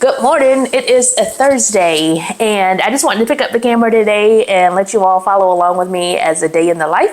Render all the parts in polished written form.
Good morning. It is a Thursday, and I just wanted to pick up the camera today and let you all follow along with me as a day in the life.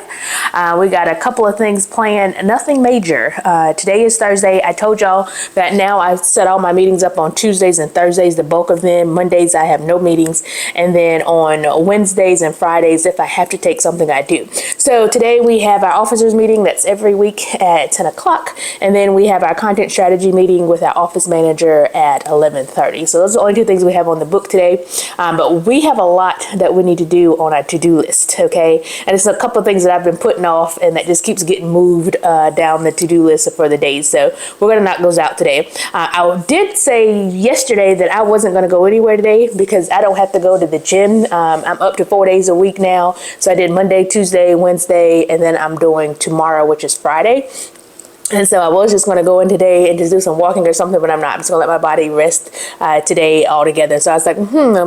We got a couple of things planned, nothing major. Today is Thursday. I told y'all that now I've set all my meetings up on Tuesdays and Thursdays, the bulk of them. Mondays, I have no meetings. And then on Wednesdays and Fridays, if I have to take something, I do. So today we have our officers meeting. That's every week at 10 o'clock. And then we have our content strategy meeting with our office manager at 11:30. So those are the only two things we have on the book today. But we have a lot that we need to do on our to-do list, okay? And it's a couple of things that I've been putting off and that just keeps getting moved down the to-do list for the days. So we're gonna knock those out today. I did say yesterday that I wasn't gonna go anywhere today because I don't have to go to the gym. I'm up to 4 days a week now. So I did Monday, Tuesday, Wednesday, and then I'm doing tomorrow, which is Friday. And so I was just going to go in today and just do some walking or something, but I'm not. I'm just going to let my body rest today altogether. So I was like,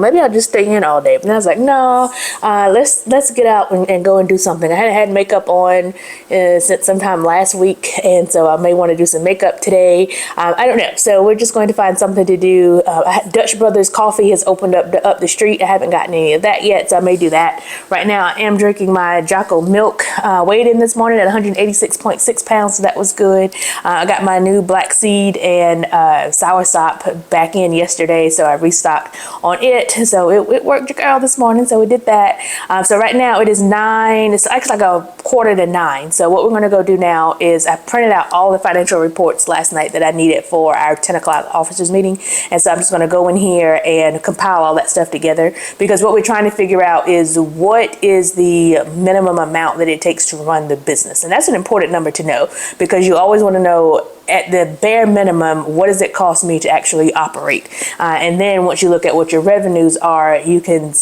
maybe I'll just stay in all day. And I was like, no, let's get out and go and do something. I hadn't had makeup on since sometime last week, and so I may want to do some makeup today. I don't know. So we're just going to find something to do. Dutch Brothers Coffee has opened up the street. I haven't gotten any of that yet, so I may do that. Right now, I am drinking my Jocko milk. Weighed in this morning at 186.6 pounds, so that was good. I got my new black seed and soursop back in yesterday, so I restocked on it. So it worked out this morning, so we did that. So right now it is 9. It's actually like a 8:45. So what we're going to go do now is I printed out all the financial reports last night that I needed for our 10 o'clock officers meeting. And so I'm just going to go in here and compile all that stuff together, because what we're trying to figure out is what is the minimum amount that it takes to run the business. And that's an important number to know, because you always want to know at the bare minimum, what does it cost me to actually operate? And then once you look at what your revenues are, you can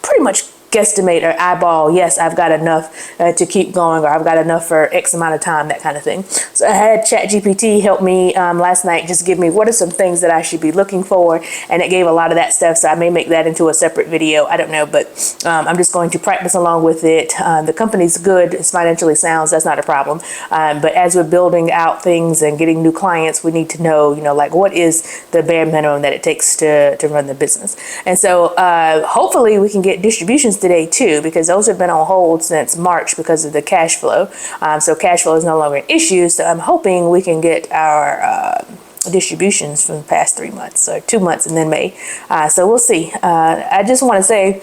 pretty much guesstimate or eyeball, yes, I've got enough to keep going, or I've got enough for X amount of time, that kind of thing. So I had ChatGPT help me last night, just give me what are some things that I should be looking for, and it gave a lot of that stuff. So I may make that into a separate video. I don't know, but I'm just going to practice along with it. The company's good, it's financially sound, so that's not a problem. But as we're building out things and getting new clients, we need to know, like what is the bare minimum that it takes to run the business. And so hopefully we can get distributions today too, because those have been on hold since March because of the cash flow. So cash flow is no longer an issue. So I'm hoping we can get our distributions from the past 3 months or 2 months and then May. So we'll see. I just want to say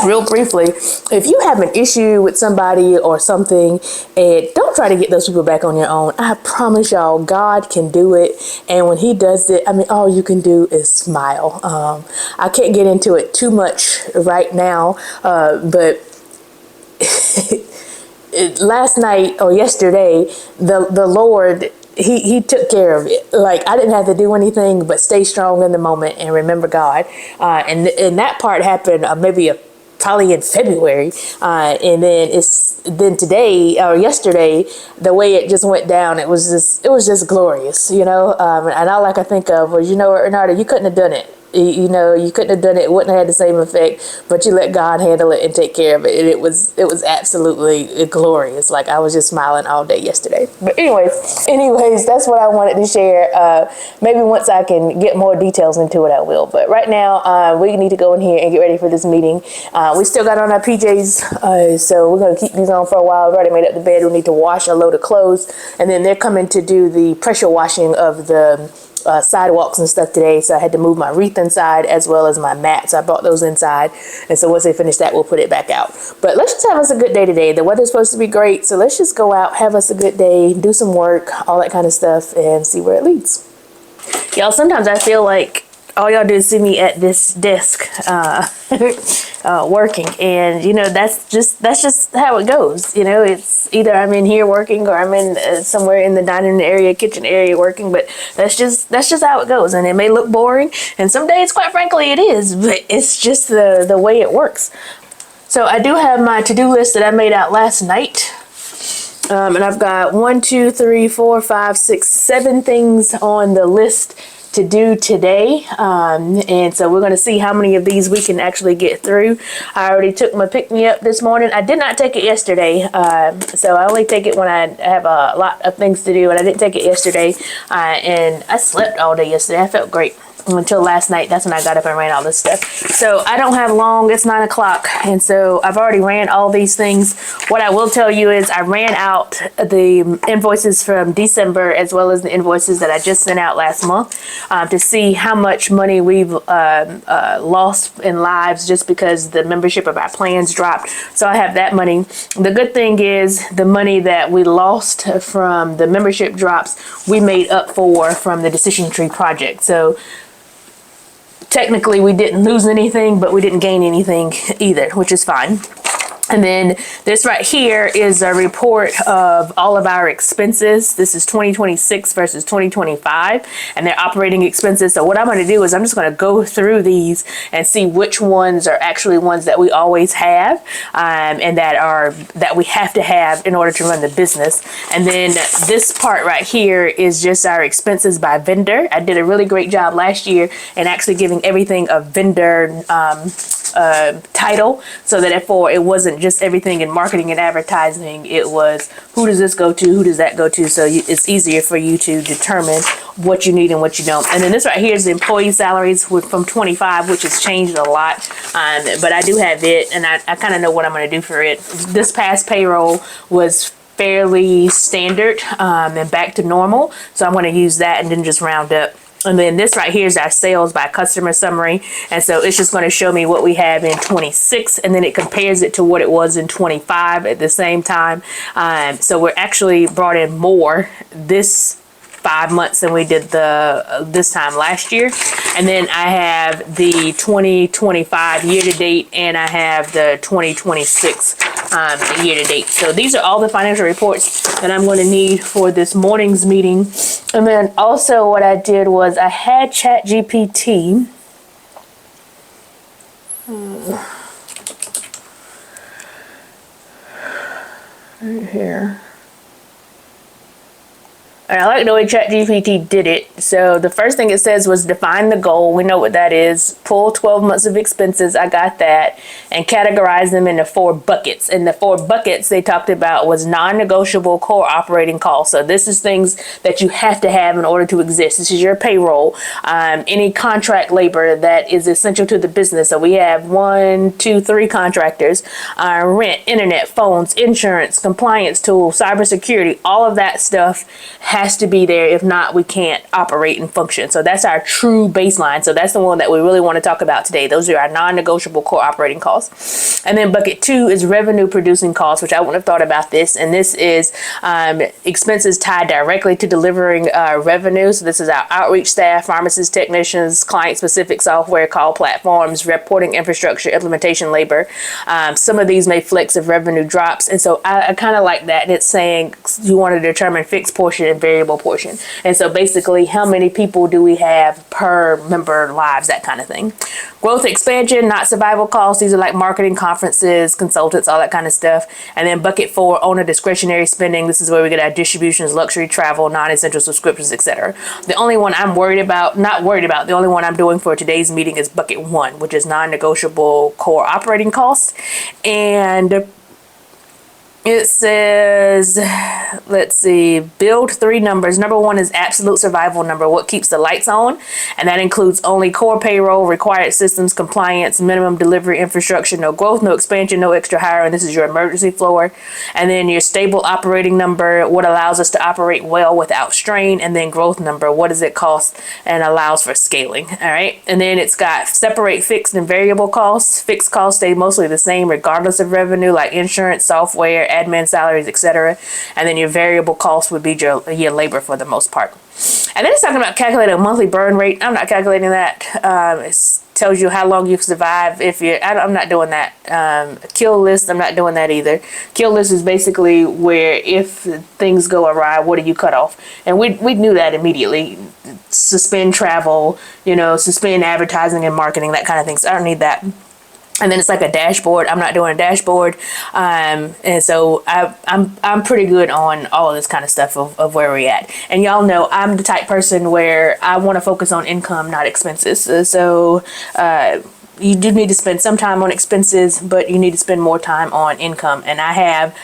real briefly, if you have an issue with somebody or something, don't try to get those people back on your own. I promise y'all, God can do it. And when he does it, all you can do is smile. I can't get into it too much right now, but last night or yesterday, the Lord, he took care of it. Like, I didn't have to do anything but stay strong in the moment and remember God. And that part happened probably in February, and then today or yesterday, the way it just went down, it was just glorious, and all I could think of was, Renata, you couldn't have done it. You couldn't have done it. It wouldn't have had the same effect, but you let God handle it and take care of it. And it was absolutely glorious. Like, I was just smiling all day yesterday. But anyways, that's what I wanted to share. Maybe once I can get more details into it, I will. But right now, we need to go in here and get ready for this meeting. We still got on our PJs, so we're going to keep these on for a while. We've already made up the bed. We need to wash a load of clothes. And then they're coming to do the pressure washing of the sidewalks and stuff today, so I had to move my wreath inside as well as my mats. I brought those inside, and so once they finish that, we'll put it back out. But let's just have us a good day today. The weather's supposed to be great, so let's just go out, have us a good day, do some work, all that kind of stuff, and see where it leads. Y'all, sometimes I feel like all y'all do is see me at this desk working, and that's just how it goes. It's either I'm in here working or I'm in somewhere in the dining area, kitchen area working, but that's just how it goes. And it may look boring, and some days, quite frankly, it is, but it's just the way it works. So I do have my to-do list that I made out last night. And I've got 1, 2, 3, 4, 5, 6, 7 things on the list to do today. And so we're going to see how many of these we can actually get through. I already took my pick-me-up this morning. I did not take it yesterday. So I only take it when I have a lot of things to do, and I didn't take it yesterday. And I slept all day yesterday. I felt great until last night. That's when I got up and ran all this stuff. So I don't have long. It's 9 o'clock. And so I've already ran all these things. What I will tell you is I ran out the invoices from December as well as the invoices that I just sent out last month to see how much money we've lost in lives just because the membership of our plans dropped. So I have that money. The good thing is the money that we lost from the membership drops, we made up for from the Decision Tree Project. So technically we didn't lose anything, but we didn't gain anything either, which is fine. And then this right here is a report of all of our expenses. This is 2026 versus 2025, and they're operating expenses. So what I'm going to do is I'm just going to go through these and see which ones are actually ones that we always have, and that we have to have in order to run the business. And then this part right here is just our expenses by vendor. I did a really great job last year in actually giving everything a vendor title, so that therefore it wasn't just everything in marketing and advertising. It was who does this go to, who does that go to, so it's easier for you to determine what you need and what you don't. And then this right here is the employee salaries from 25, which has changed a lot, but I do have it, and I kind of know what I'm going to do for it. This past payroll was fairly standard and back to normal, so I'm going to use that and then just round up. And then this right here is our sales by customer summary. And so it's just going to show me what we have in 26, and then it compares it to what it was in 25 at the same time. So we're actually brought in more this 5 months than we did this time last year. And then I have the 2025 year to date, and I have the 2026 year to date. So these are all the financial reports that I'm going to need for this morning's meeting. And then also what I did was I had ChatGPT. Right here. And I like the way ChatGPT did it. So the first thing it says was define the goal. We know what that is. Pull 12 months of expenses. I got that. And categorize them into 4 buckets. And the 4 buckets they talked about was non-negotiable core operating costs. So this is things that you have to have in order to exist. This is your payroll. Any contract labor that is essential to the business. So we have 1, 2, 3 contractors. Rent, internet, phones, insurance, compliance tools, cybersecurity. All of that stuff has to be there. If not, we can't operate and function. So that's our true baseline. So that's the one that we really want to talk about today. Those are our non-negotiable core operating costs. And then bucket 2 is revenue producing costs, which I wouldn't have thought about this. And this is expenses tied directly to delivering revenue. So this is our outreach staff, pharmacists, technicians, client specific software, call platforms, reporting infrastructure, implementation labor. Some of these may flex if revenue drops. And so I kind of like that. And it's saying you want to determine fixed portion and variable portion. And so basically, how many people do we have per member lives, that kind of thing. Growth expansion, not survival costs. These are like marketing, conferences, consultants, all that kind of stuff. And then bucket 4, owner discretionary spending. This is where we get our distributions, luxury travel, non-essential subscriptions, etc. The only one I'm the only one I'm doing for today's meeting is bucket 1, which is non-negotiable core operating costs. And it says, let's see, build 3 numbers. Number 1 is absolute survival number, what keeps the lights on. And that includes only core payroll, required systems, compliance, minimum delivery infrastructure, no growth, no expansion, no extra hire. And this is your emergency floor. And then your stable operating number, what allows us to operate well without strain. And then growth number, what does it cost and allows for scaling. All right. And then it's got separate fixed and variable costs. Fixed costs stay mostly the same regardless of revenue, like insurance, software, admin, salaries, etc. And then your variable costs would be your labor for the most part. And then it's talking about calculating a monthly burn rate. I'm not calculating that. It tells you how long you've survived. I'm not doing that. Kill list, I'm not doing that either. Kill list is basically where if things go awry, what do you cut off? And we knew that immediately. Suspend travel, suspend advertising and marketing, that kind of thing. So I don't need that. And then it's like a dashboard. I'm not doing a dashboard. And so I'm pretty good on all of this kind of stuff of where we're at. And y'all know I'm the type person where I want to focus on income, not expenses. So you do need to spend some time on expenses, but you need to spend more time on income. And I have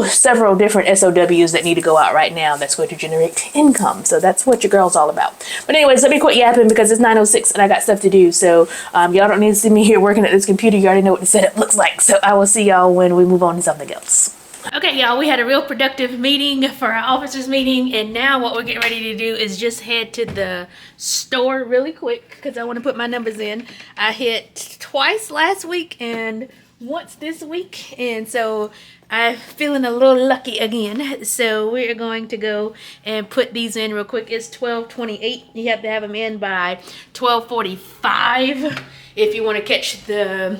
several different SOWs that need to go out right now that's going to generate income. So that's what your girl's all about. But anyways, let me quit yapping because it's 9:06 and I got stuff to do. So y'all don't need to see me here working at this computer. You already know what the setup looks like. So I will see y'all when we move on to something else. Okay, y'all, we had a real productive meeting for our officers meeting, and now what we're getting ready to do is just head to the store really quick because I want to put my numbers in. I hit twice last week and once this week, and so I'm feeling a little lucky again. So we're going to go and put these in real quick. It's 12:28. You have to have them in by 12:45 if you want to catch the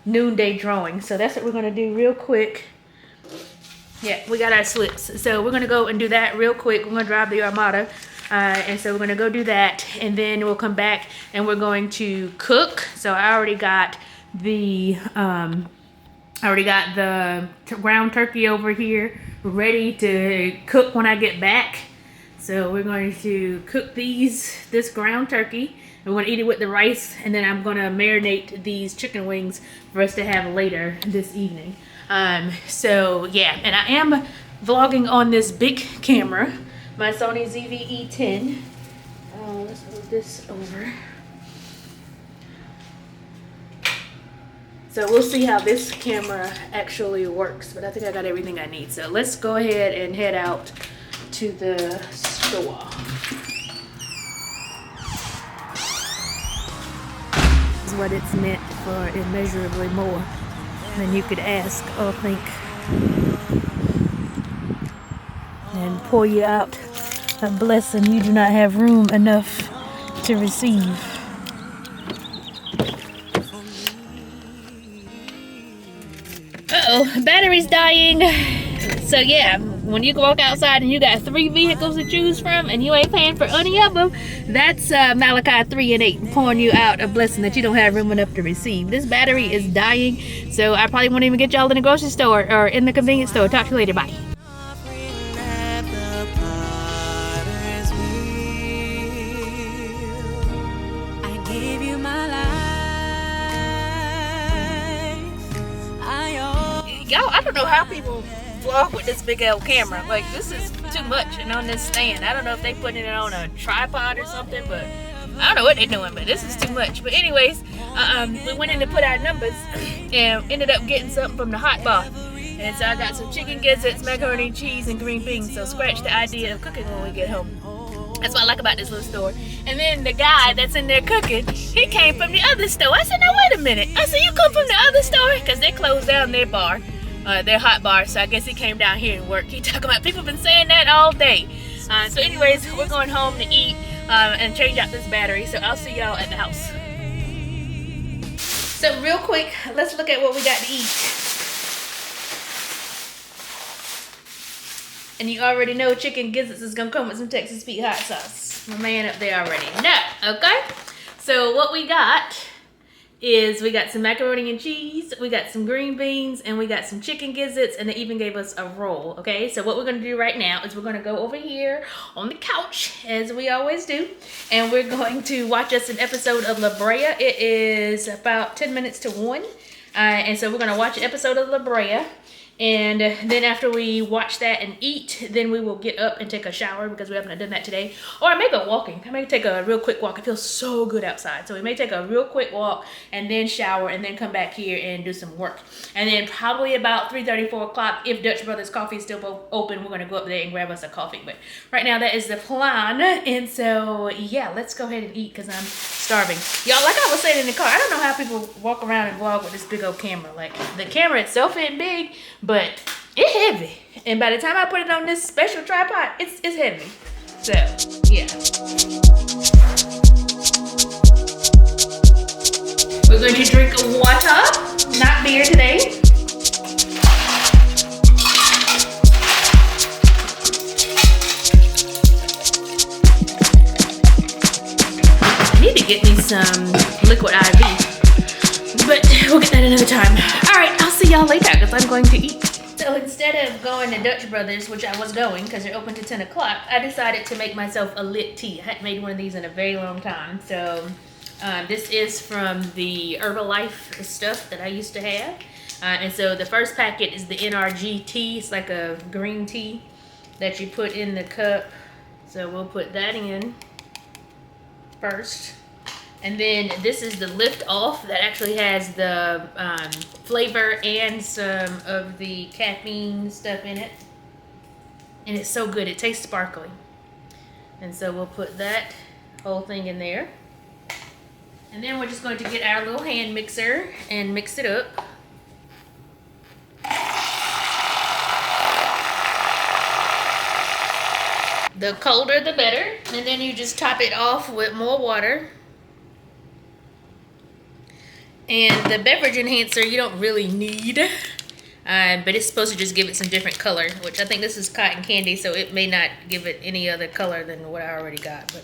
noonday drawing. So that's what we're going to do real quick. Yeah, we got our slips. So we're going to go and do that real quick. We're going to drive the Armada. And so we're going to go do that. And then we'll come back and we're going to cook. So I already got the ground turkey over here ready to cook when I get back. So we're going to cook this ground turkey. We're going to eat it with the rice, and then I'm going to marinate these chicken wings for us to have later this evening. So yeah, and I am vlogging on this big camera, my Sony ZV-E10. Let's move this over. So we'll see how this camera actually works, but I think I got everything I need. So let's go ahead and head out to the store. This is what it's meant for, immeasurably more than you could ask or think. And pour you out a blessing you do not have room enough to receive. Uh-oh, battery's dying. So yeah, when you walk outside and you got 3 vehicles to choose from and you ain't paying for any of them, that's Malachi 3 and 8 pouring you out a blessing that you don't have room enough to receive. This battery is dying, so I probably won't even get y'all in the grocery store or in the convenience store. Talk to you later. Bye. Y'all, I don't know how people vlog with this big old camera. Like, this is too much, and on this stand. I don't know if they putting it on a tripod or something, but I don't know what they're doing, but this is too much. But anyways, we went in to put our numbers and ended up getting something from the hot bar. And so I got some chicken gizzards, macaroni and cheese, and green beans. So scratch the idea of cooking when we get home. That's what I like about this little store. And then the guy that's in there cooking, he came from the other store. I said, no, wait a minute. I said, you come from the other store? Because they closed down their bar. Their hot bar, so I guess he came down here and worked. He talking about people been saying that all day. So anyways, we're going home to eat and change out this battery. So I'll see y'all at the house. So real quick, let's look at what we got to eat. And you already know chicken gizzards is gonna come with some Texas Pete hot sauce. My man up there already know. Okay. So what we got is we got some macaroni and cheese, we got some green beans, and we got some chicken gizzards, and they even gave us a roll. Okay, so what we're gonna do right now is we're gonna go over here on the couch as we always do, and we're going to watch us an episode of La Brea. It is about 10 minutes to 1, and so we're gonna watch an episode of La Brea. And then after we watch that and eat, then we will get up and take a shower because we haven't done that today. Or I may go walking. I may take a real quick walk. It feels so good outside. So we may take a real quick walk and then shower and then come back here and do some work. And then probably about 3:30, 4 o'clock, if Dutch Brothers Coffee is still open, we're going to go up there and grab us a coffee. But right now that is the plan. And so, yeah, let's go ahead and eat because I'm starving. Y'all, like I was saying in the car, I don't know how people walk around and vlog with this big old camera. Like, the camera itself ain't big, but it's heavy, and by the time I put it on this special tripod, it's heavy. So yeah, we're going to drink water, not beer today. I need to get me some liquid IV. but we'll get that another time. All right, I'll see y'all later because I'm going to eat. So instead of going to Dutch Brothers, which I was going because they're open to 10 o'clock, I decided to make myself a lit tea. I hadn't made one of these in a very long time. So this is from the Herbalife stuff that I used to have. And so the first packet is the NRG tea. It's like a green tea that you put in the cup. So we'll put that in first. And then this is the lift off that actually has the flavor and some of the caffeine stuff in it. And it's so good, it tastes sparkling. And so we'll put that whole thing in there. And then we're just going to get our little hand mixer and mix it up. The colder the better. And then you just top it off with more water. And the beverage enhancer you don't really need, but it's supposed to just give it some different color, which I think this is cotton candy, so it may not give it any other color than what I already got, but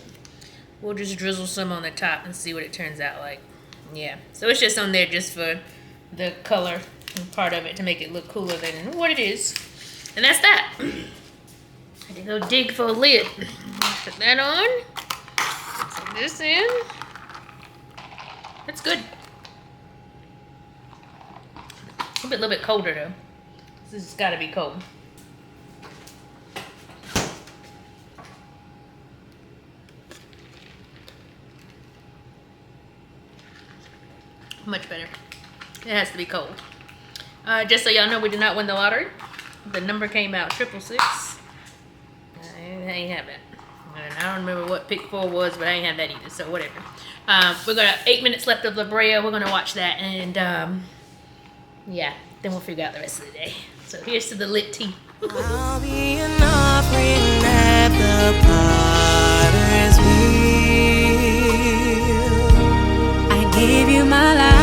we'll just drizzle some on the top and see what it turns out like. Yeah, so it's just on there just for the color part of it to make it look cooler than what it is. And that's that. I had to go dig for a lid. Put that on. Put this in. That's good. A little bit colder though. This has got to be cold. Much better. It has to be cold. Just so y'all know, we did not win the lottery. The number came out 666. I ain't have that. And I don't remember what pick 4 was, but I ain't have that either. So whatever. We're gonna 8 minutes left of La Brea. We're gonna watch that and. Yeah, then we'll figure out the rest of the day. So here's to the lit tea. I'll be an offering at the potter's wheel. I give you my life.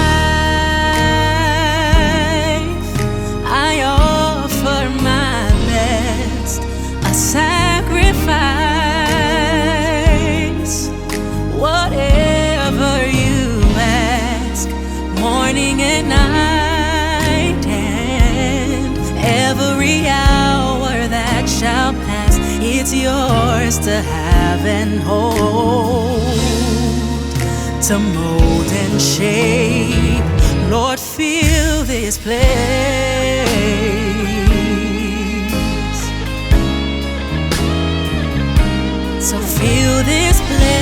I offer my best, a sacrifice. Whatever you ask, morning and night. Every hour that shall pass, it's yours to have and hold, to mold and shape. Lord, fill this place. So fill this place.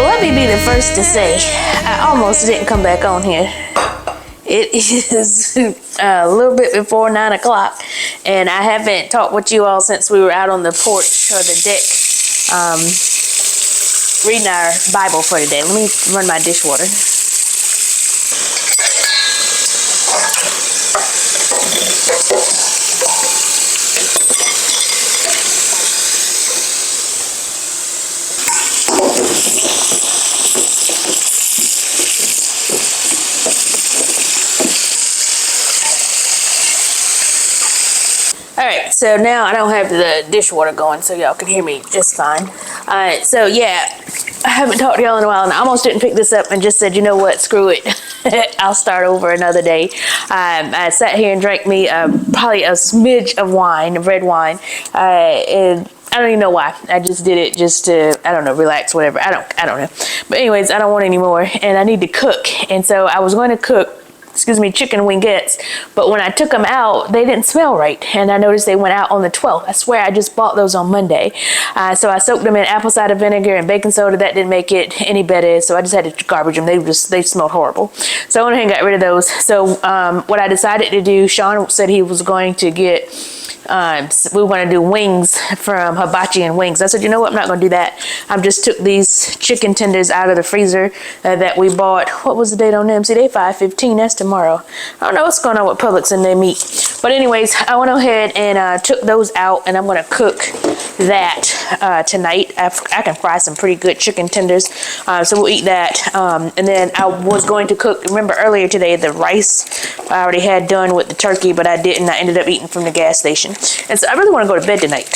Let me be the first to say, I almost didn't come back on here. It is a little bit before 9 o'clock, and I haven't talked with you all since we were out on the porch or the deck reading our Bible for today. Let me run my dishwater. Alright, so now I don't have the dishwater going, so y'all can hear me just fine. Alright, so yeah, I haven't talked to y'all in a while, and I almost didn't pick this up and just said, you know what, screw it. I'll start over another day. I sat here and drank me probably a smidge of wine, red wine, and I don't even know why. I just did it just to, I don't know, relax, whatever. I don't know. But anyways, I don't want any more, and I need to cook. And so I was going to cook chicken wingettes, but when I took them out, they didn't smell right, and I noticed they went out on the 12th. I swear I just bought those on Monday. So I soaked them in apple cider vinegar and baking soda. That didn't make it any better, so I just had to garbage them. They smelled horrible. So I went ahead and got rid of those. So what I decided to do, Sean said he was going to get we want to do wings from Hibachi and Wings. I said, you know what, I'm not going to do that. I just took these chicken tenders out of the freezer that we bought. What was the date on them? See, they $5.15. That's tomorrow. I don't know what's going on with Publix and their meat. But anyways, I went ahead and took those out, and I'm going to cook that tonight. I can fry some pretty good chicken tenders, so we'll eat that. And then I was going to cook, remember earlier today, the rice I already had done with the turkey, but I didn't. I ended up eating from the gas station. And so I really want to go to bed tonight.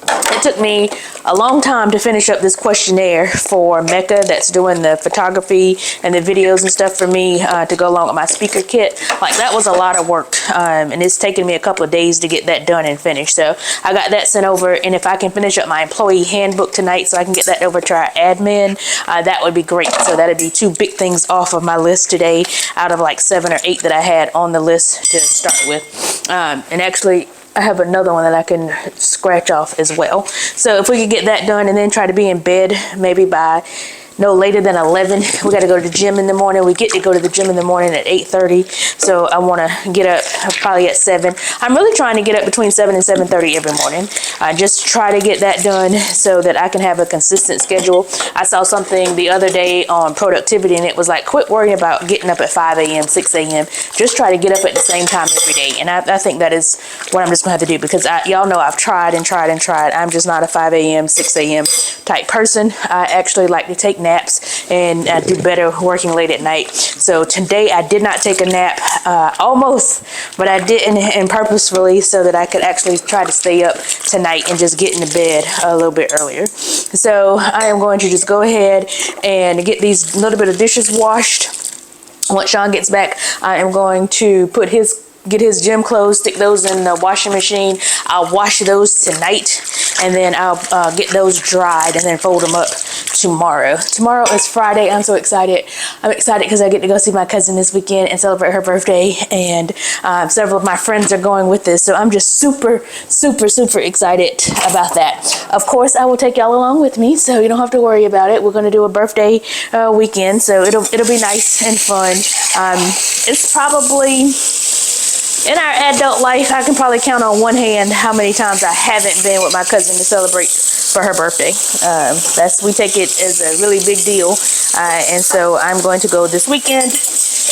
It took me a long time to finish up this questionnaire for Mecca that's doing the photography and the videos and stuff for me to go along with my speaker kit. Like, that was a lot of work, and it's taken me a couple of days to get that done and finished. So I got that sent over, and if I can finish up my employee handbook tonight so I can get that over to our admin, that would be great. So that'd be 2 big things off of my list today out of like 7 or 8 that I had on the list to start with. And actually, I have another one that I can scratch off as well. So if we could get that done and then try to be in bed maybe by no later than 11. We got to go to the gym in the morning. We get to go to the gym in the morning at 8:30. So I want to get up probably at 7. I'm really trying to get up between 7 and 7:30 every morning. Just try to get that done so that I can have a consistent schedule. I saw something the other day on productivity, and it was like, quit worrying about getting up at 5 a.m., 6 a.m. Just try to get up at the same time every day. And I think that is what I'm just going to have to do, because y'all know I've tried and tried and tried. I'm just not a 5 a.m., 6 a.m. type person. I actually like to take naps and do better working late at night. So today I did not take a nap, almost, but I didn't, and purposefully, so that I could actually try to stay up tonight and just get into bed a little bit earlier. So I am going to just go ahead and get these little bit of dishes washed. Once Sean gets back, I am going to get his gym clothes, stick those in the washing machine. I'll wash those tonight, and then I'll get those dried and then fold them up tomorrow. Tomorrow is Friday. I'm so excited. I'm excited because I get to go see my cousin this weekend and celebrate her birthday, and several of my friends are going with us. So I'm just super, super, super excited about that. Of course, I will take y'all along with me, so you don't have to worry about it. We're going to do a birthday weekend, so it'll be nice and fun. It's probably, in our adult life, I can probably count on one hand how many times I haven't been with my cousin to celebrate for her birthday. We take it as a really big deal. And so I'm going to go this weekend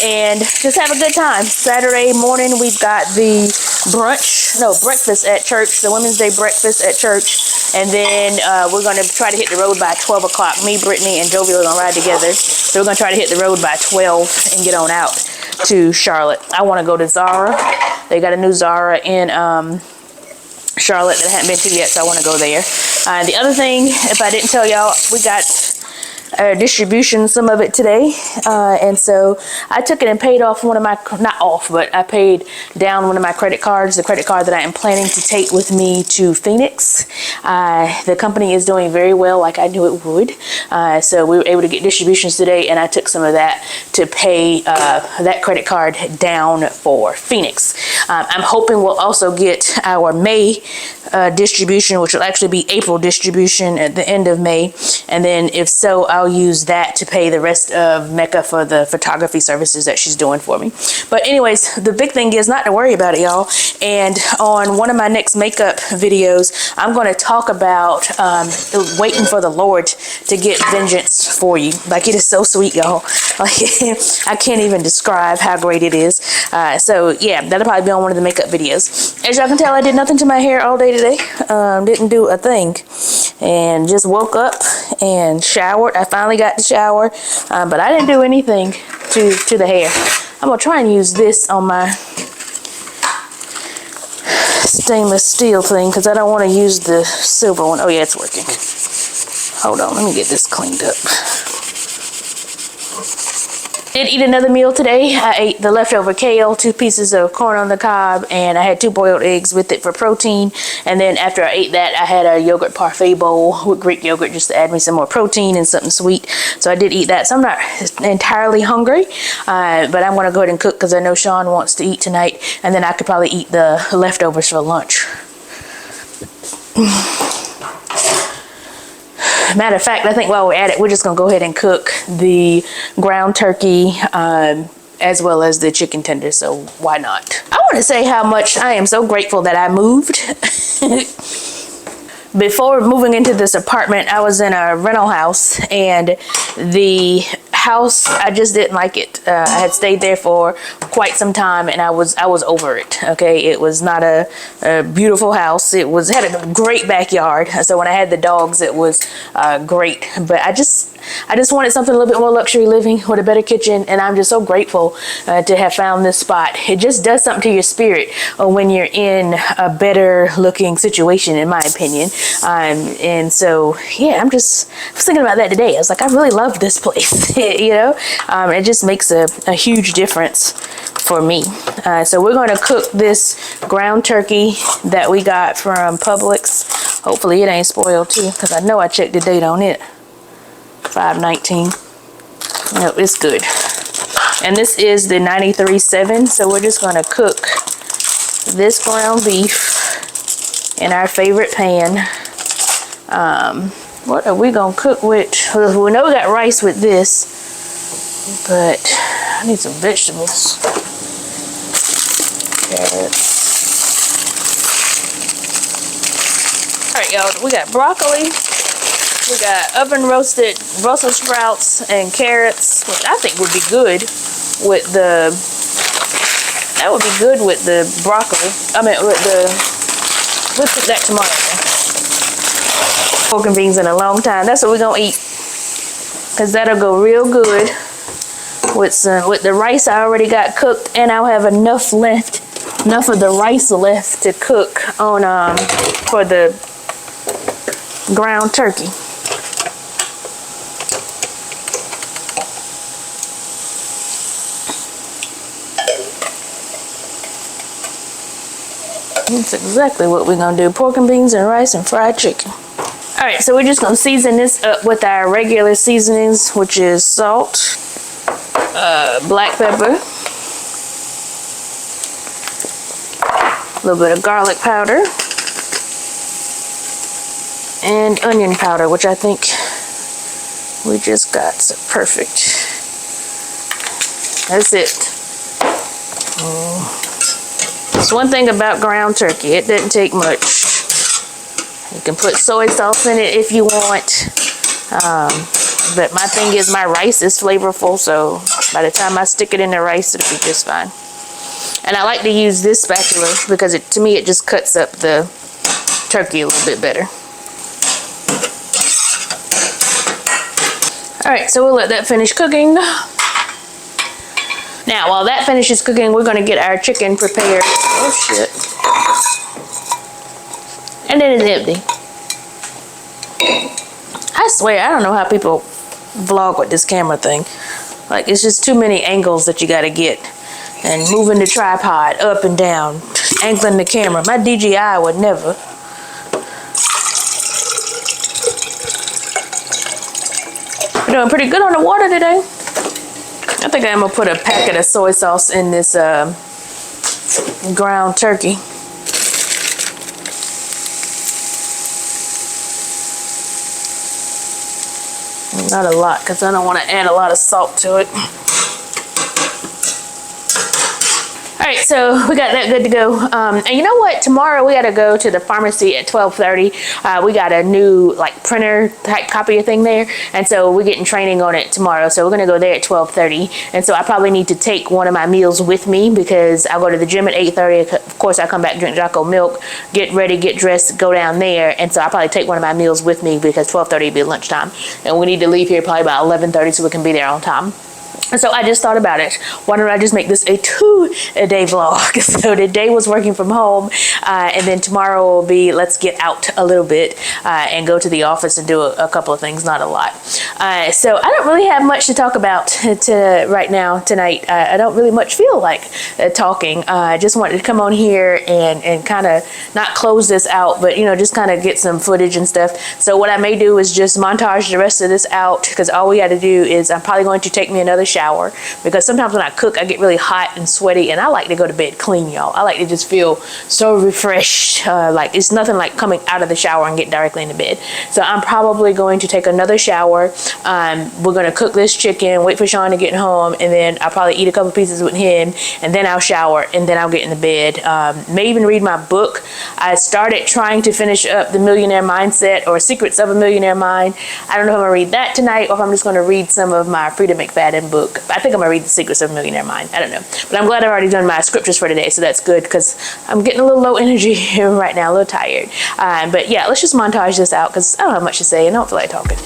and just have a good time. Saturday morning, we've got the breakfast at church, the Women's Day breakfast at church. And then we're going to try to hit the road by 12 o'clock. Me, Brittany, and Jovi are going to ride together. So we're going to try to hit the road by 12 and get on out to Charlotte. I want to go to Zara. They got a new Zara in Charlotte that I haven't been to yet, so I want to go there. The other thing, if I didn't tell y'all, we got distribution, some of it today, and so I took it and paid off one of my, not off, but I paid down one of my credit cards, the credit card that I am planning to take with me to Phoenix. The company is doing very well, like I knew it would, so we were able to get distributions today, and I took some of that to pay that credit card down for Phoenix. I'm hoping we'll also get our May distribution, which will actually be April distribution at the end of May, and then if so, I'll use that to pay the rest of Mecca for the photography services that she's doing for me. But anyways, the big thing is not to worry about it, y'all. And on one of my next makeup videos, I'm going to talk about waiting for the Lord to get vengeance for you. Like, it is so sweet, y'all. Like, I can't even describe how great it is. So yeah, that'll probably be on one of the makeup videos. As y'all can tell, I did nothing to my hair all day today. Didn't do a thing, and just woke up and showered. I finally got to shower, but I didn't do anything to the hair. I'm gonna try and use this on my stainless steel thing because I don't want to use the silver one. Oh yeah, it's working. Hold on, let me get this cleaned up. Did eat another meal today. I ate the leftover kale, 2 pieces of corn on the cob, and I had 2 boiled eggs with it for protein. And then after I ate that, I had a yogurt parfait bowl with Greek yogurt just to add me some more protein and something sweet. So I did eat that. So I'm not entirely hungry, but I'm going to go ahead and cook because I know Sean wants to eat tonight. And then I could probably eat the leftovers for lunch. Matter of fact, I think while we're at it, we're just going to go ahead and cook the ground turkey as well as the chicken tenders. So why not? I want to say how much I am so grateful that I moved. Before moving into this apartment, I was in a rental house, and the house, I just didn't like it. I had stayed there for quite some time, and I was over it. Okay, it was not a beautiful house. It had a great backyard, so when I had the dogs, it was great. But I just wanted something a little bit more luxury living with a better kitchen, and I'm just so grateful to have found this spot. It just does something to your spirit when you're in a better looking situation, in my opinion. And so, yeah, I was thinking about that today. I was like, I really love this place. You know, it just makes a huge difference for me. So we're going to cook this ground turkey that we got from Publix. Hopefully it ain't spoiled too, because I know I checked the date on it. 5/19. No, it's good. And this is the 93.7. So we're just going to cook this ground beef in our favorite pan. What are we going to cook with? We know we got rice with this, but I need some vegetables. Carrots. All right, y'all, we got broccoli. We got oven roasted Brussels sprouts and carrots, which I think would be good with the broccoli. I mean, we'll put that tomorrow. Pork and beans in a long time. That's what we're gonna eat, because that'll go real good with the rice I already got cooked, and I'll have enough of the rice left to cook on for the ground turkey. That's exactly what we're gonna do. Pork and beans and rice and fried chicken. All right, so we're just gonna season this up with our regular seasonings, which is salt, black pepper, a little bit of garlic powder, and onion powder, which I think we just got. So perfect. That's it. That's one thing about ground turkey. It doesn't take much. You can put soy sauce in it if you want. But my thing is my rice is flavorful, so by the time I stick it in the rice, it'll be just fine. And I like to use this spatula because to me it just cuts up the turkey a little bit better. All right, so we'll let that finish cooking. Now, while that finishes cooking, we're going to get our chicken prepared. Oh, shit. And then it's empty. I swear, I don't know how people vlog with this camera thing. Like, it's just too many angles that you got to get. And moving the tripod up and down, angling the camera. My DJI would never. We're doing pretty good on the water today. I think I'm gonna put a packet of soy sauce in this ground turkey. Not a lot, because I don't want to add a lot of salt to it. All right, so we got that good to go. And you know what? Tomorrow we got to go to the pharmacy at 12:30. We got a new printer type copier thing there, and so we're getting training on it tomorrow. So we're gonna go there at 12:30. And so I probably need to take one of my meals with me because I go to the gym at 8:30. Of course, I come back, drink Jocko milk, get ready, get dressed, go down there. And so I'll probably take one of my meals with me because 12:30 will be lunchtime, and we need to leave here probably about 11:30 so we can be there on time. And so I just thought about it. Why don't I just make this a 2-day vlog? So today was working from home, and then tomorrow will be let's get out a little bit and go to the office and do a couple of things, not a lot. So I don't really have much to talk about right now tonight. I don't really much feel like talking. I just wanted to come on here and kind of not close this out, but just kind of get some footage and stuff. So what I may do is just montage the rest of this out, because all we got to do is I'm probably going to take me another shower, because sometimes when I cook, I get really hot and sweaty, and I like to go to bed clean, y'all. I like to just feel so refreshed. Like it's nothing like coming out of the shower and getting directly into bed. So I'm probably going to take another shower. We're going to cook this chicken, wait for Sean to get home, and then I'll probably eat a couple pieces with him, and then I'll shower, and then I'll get in the bed. May even read my book. I started trying to finish up The Millionaire Mindset, or Secrets of a Millionaire Mind. I don't know if I'm going to read that tonight, or if I'm just going to read some of my Freedom McFadden book. I think I'm going to read The Secrets of a Millionaire Mind. I don't know. But I'm glad I've already done my scriptures for today, so that's good, because I'm getting a little low energy right now, a little tired. But yeah, let's just montage this out, because I don't have much to say, and I don't feel like talking.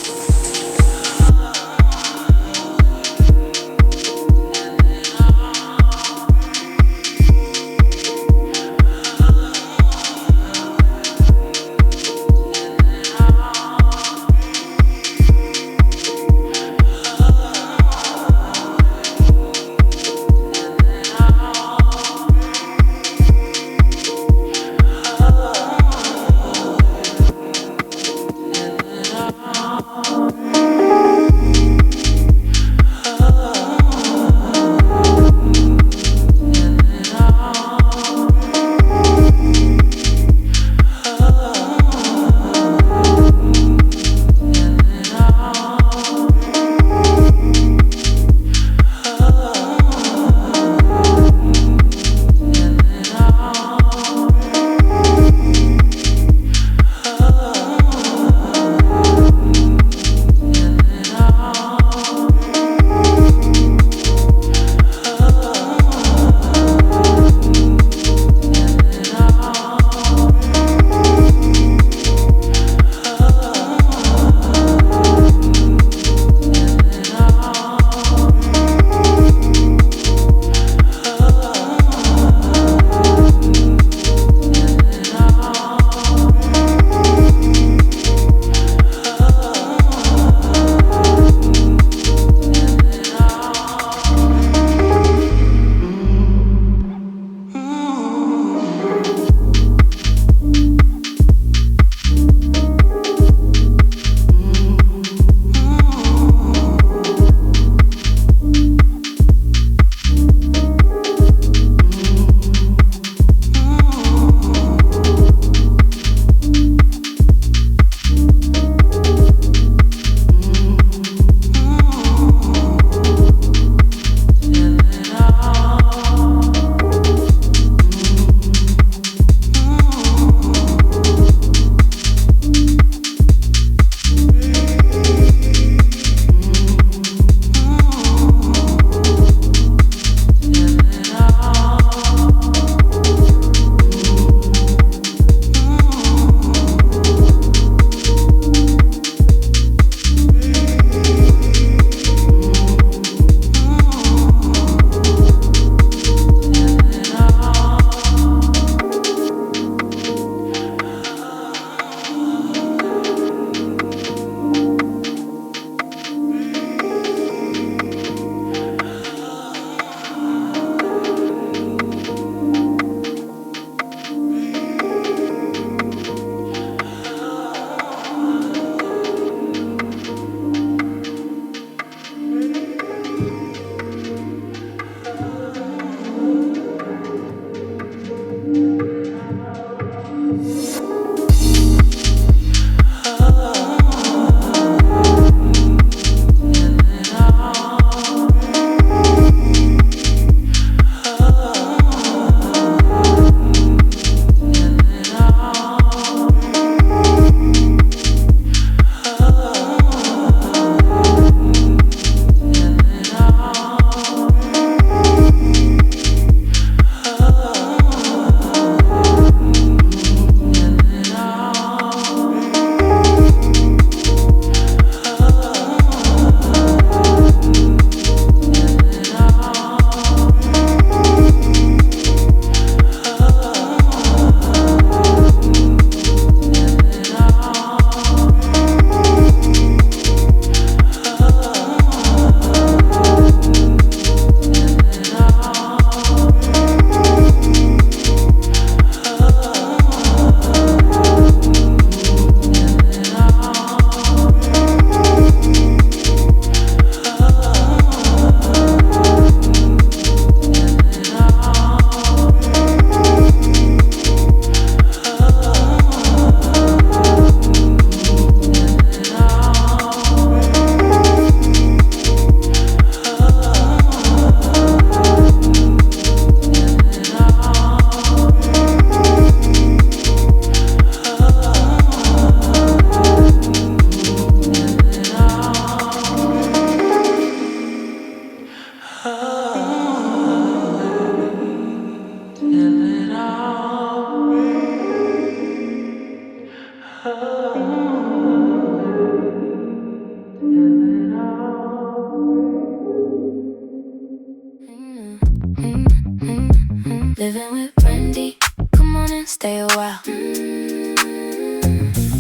stay a while.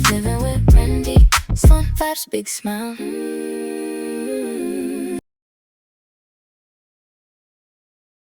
Living with Randi, fun vibes, big smile.